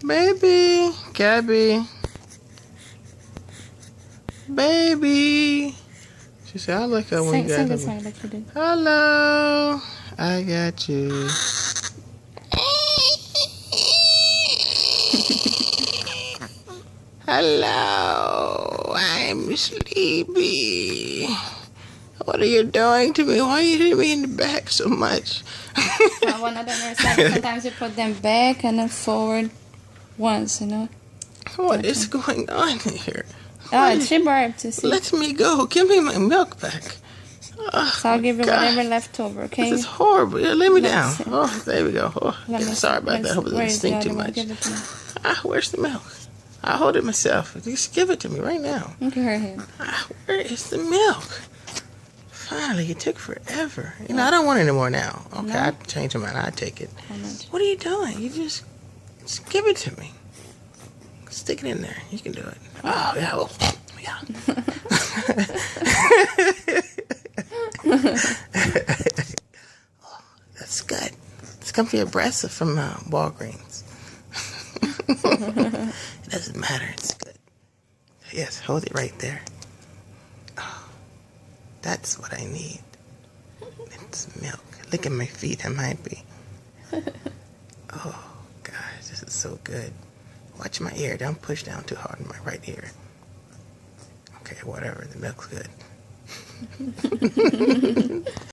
Baby, Gabby. Baby. She said, I like her when you guys sing a song like you did. Hello. I got you. Hello. I'm sleepy. What are you doing to me? Why are you hitting me in the back so much? Well, one of them are sometimes you put them back and then forward once, you know. What is going on here? Oh, she burped, you see. Let me go. Give me my milk back. Oh, So I'll give you whatever left over, okay? This is horrible. Yeah, lay me down. See. Oh, there we go. Oh, yeah, sorry about that. I hope it doesn't stink too much. Give it to me. Where's the milk? I'll hold it myself. Just give it to me right now. Look at her here. Where is the milk? Finally, it took forever. You know, I don't want it anymore now. Okay, No? I changed my mind. I take it. How much? What are you doing? You just give it to me. Stick it in there. You can do it. Oh, yeah. Oh, yeah. Oh, that's good. It's comfy breast from Walgreens. It doesn't matter. It's good. Yes, hold it right there. Oh, that's what I need. It's milk. Look at my feet. I'm happy. Oh, gosh, this is so good. Watch my ear. Don't push down too hard in my right ear. Okay, whatever. The milk's good.